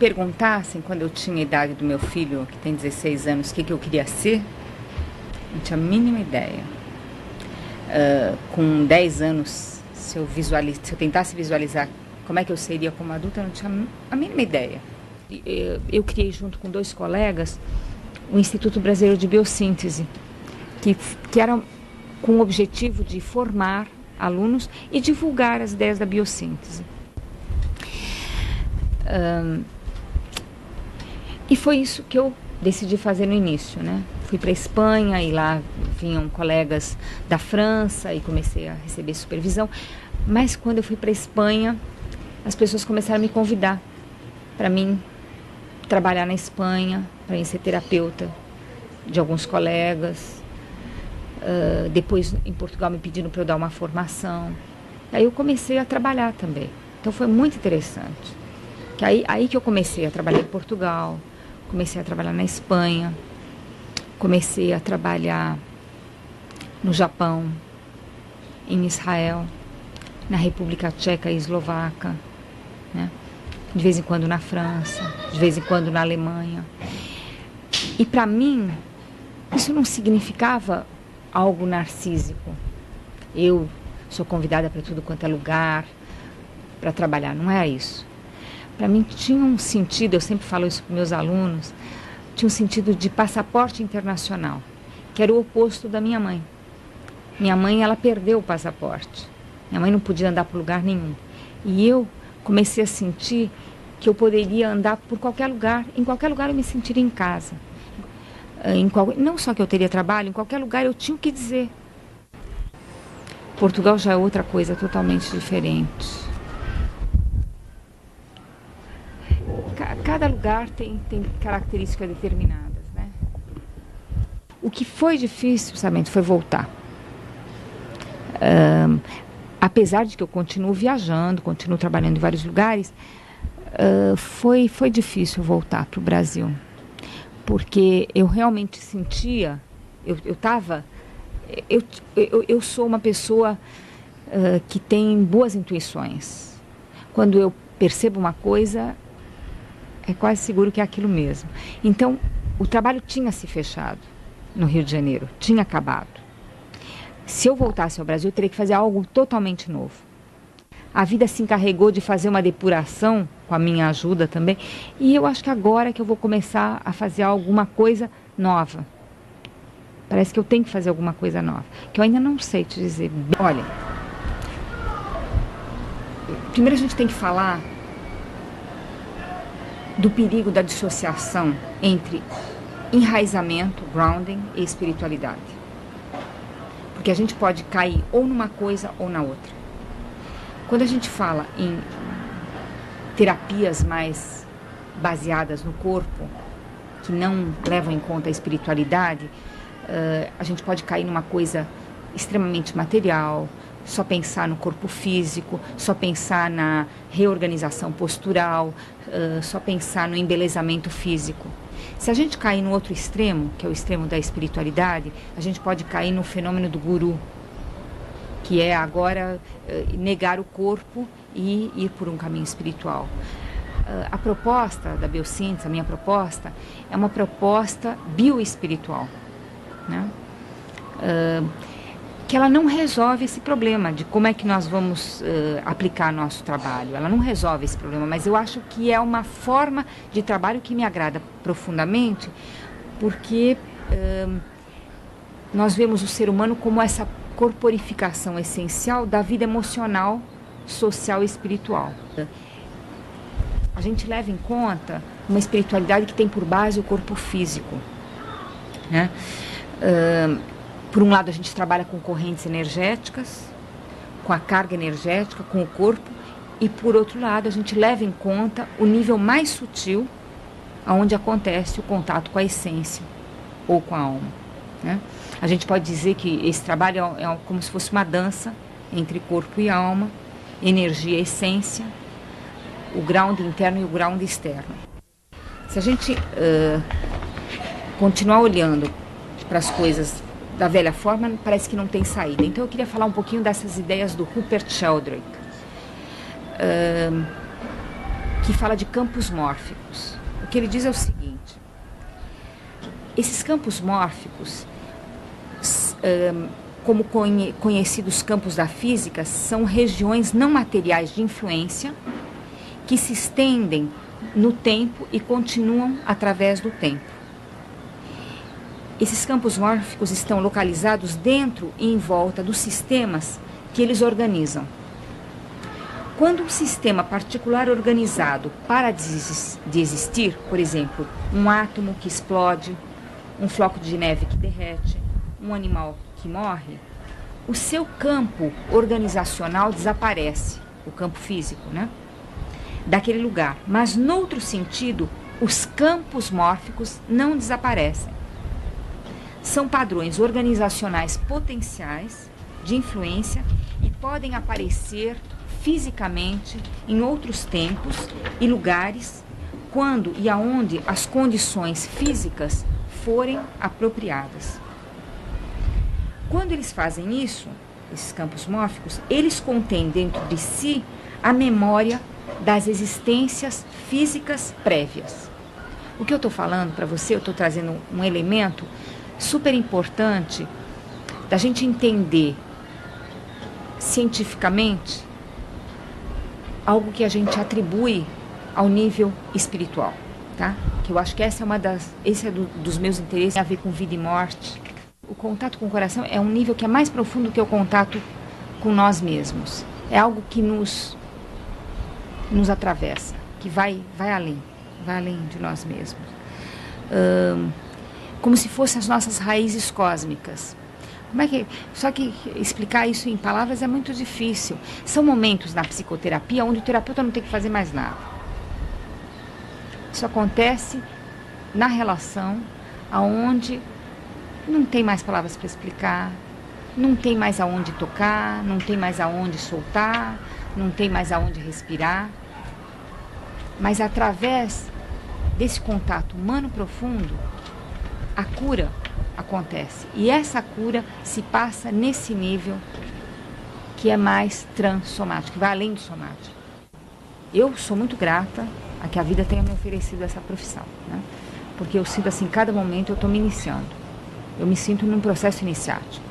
perguntassem, quando eu tinha a idade do meu filho, que tem 16 anos, o que eu queria ser, não tinha a mínima ideia. Com 10 anos, se eu tentasse visualizar como é que eu seria como adulta, eu não tinha a mínima ideia. Eu criei, junto com 2 colegas, o Instituto Brasileiro de Biossíntese, que era com o objetivo de formar alunos e divulgar as ideias da biossíntese. E foi isso que eu decidi fazer no início, né? Fui para a Espanha e lá vinham colegas da França e comecei a receber supervisão. Mas quando eu fui para a Espanha, as pessoas começaram a me convidar para mim trabalhar na Espanha, para mim ser terapeuta de alguns colegas. Depois em Portugal me pedindo para eu dar uma formação. Aí eu comecei a trabalhar também. Então foi muito interessante. Aí que eu comecei a trabalhar em Portugal, comecei a trabalhar na Espanha, comecei a trabalhar no Japão, em Israel, na República Tcheca e Eslovaca, né? De vez em quando na França, de vez em quando na Alemanha. E para mim, isso não significava algo narcísico. Eu sou convidada para tudo quanto é lugar, para trabalhar, não é isso. Para mim tinha um sentido, eu sempre falo isso para meus alunos, tinha um sentido de passaporte internacional, que era o oposto da minha mãe. Minha mãe, ela perdeu o passaporte. Minha mãe não podia andar por lugar nenhum. E eu comecei a sentir que eu poderia andar por qualquer lugar, em qualquer lugar eu me sentiria em casa. Não só que eu teria trabalho, em qualquer lugar eu tinha o que dizer. Portugal já é outra coisa totalmente diferente. Cada lugar tem características determinadas, né? O que foi difícil, sabe, foi voltar. Apesar de que eu continuo viajando, continuo trabalhando em vários lugares, foi difícil voltar para o Brasil. Porque eu realmente sentia, eu sou uma pessoa que tem boas intuições. Quando eu percebo uma coisa, é quase seguro que é aquilo mesmo. Então, o trabalho tinha se fechado no Rio de Janeiro, tinha acabado. Se eu voltasse ao Brasil, eu teria que fazer algo totalmente novo. A vida se encarregou de fazer uma depuração, com a minha ajuda também, e eu acho que agora que eu vou começar a fazer alguma coisa nova. Parece que eu tenho que fazer alguma coisa nova, que eu ainda não sei te dizer. Olha, primeiro a gente tem que falar do perigo da dissociação entre enraizamento, grounding e espiritualidade. Porque a gente pode cair ou numa coisa ou na outra. Quando a gente fala em terapias mais baseadas no corpo, que não levam em conta a espiritualidade, a gente pode cair numa coisa extremamente material, só pensar no corpo físico, só pensar na reorganização postural, só pensar no embelezamento físico. Se a gente cair no outro extremo, que é o extremo da espiritualidade, a gente pode cair no fenômeno do guru, que é agora negar o corpo e ir por um caminho espiritual. A proposta da biossíntese, a minha proposta, é uma proposta bioespiritual, né? Que ela não resolve esse problema de como é que nós vamos aplicar nosso trabalho. Ela não resolve esse problema, mas eu acho que é uma forma de trabalho que me agrada profundamente, porque nós vemos o ser humano como essa corporificação essencial da vida emocional, social e espiritual. A gente leva em conta uma espiritualidade que tem por base o corpo físico, né? Por um lado, a gente trabalha com correntes energéticas, com a carga energética, com o corpo, e por outro lado, a gente leva em conta o nível mais sutil, onde acontece o contato com a essência ou com a alma, né? A gente pode dizer que esse trabalho é como se fosse uma dança entre corpo e alma, energia e essência, o ground interno e o ground externo. Se a gente continuar olhando para as coisas da velha forma, parece que não tem saída. Então eu queria falar um pouquinho dessas ideias do Rupert Sheldrake, que fala de campos mórficos. O que ele diz é o seguinte: esses campos mórficos, como conhecidos campos da física, são regiões não materiais de influência que se estendem no tempo e continuam através do tempo. Esses campos mórficos estão localizados dentro e em volta dos sistemas que eles organizam. Quando um sistema particular organizado para de existir, por exemplo, um átomo que explode, um floco de neve que derrete, um animal que morre, o seu campo organizacional desaparece, o campo físico, né? Daquele lugar. Mas, noutro sentido, os campos mórficos não desaparecem. São padrões organizacionais potenciais de influência e podem aparecer fisicamente em outros tempos e lugares, quando e aonde as condições físicas forem apropriadas. Quando eles fazem isso, esses campos mórficos, eles contêm dentro de si a memória das existências físicas prévias. O que eu estou falando para você, eu estou trazendo um elemento super importante da gente entender cientificamente algo que a gente atribui ao nível espiritual, tá? Que eu acho que esse é dos meus interesses, tem a ver com vida e morte. O contato com o coração é um nível que é mais profundo que o contato com nós mesmos. É algo que nos atravessa, que vai além de nós mesmos. Como se fossem as nossas raízes cósmicas. Só que explicar isso em palavras é muito difícil. São momentos na psicoterapia onde o terapeuta não tem que fazer mais nada. Isso acontece na relação aonde não tem mais palavras para explicar, não tem mais aonde tocar, não tem mais aonde soltar, não tem mais aonde respirar. Mas através desse contato humano profundo, a cura acontece. E essa cura se passa nesse nível que é mais transsomático, que vai além do somático. Eu sou muito grata a que a vida tenha me oferecido essa profissão, né? Porque eu sinto assim, cada momento eu estou me iniciando. Eu me sinto num processo iniciático.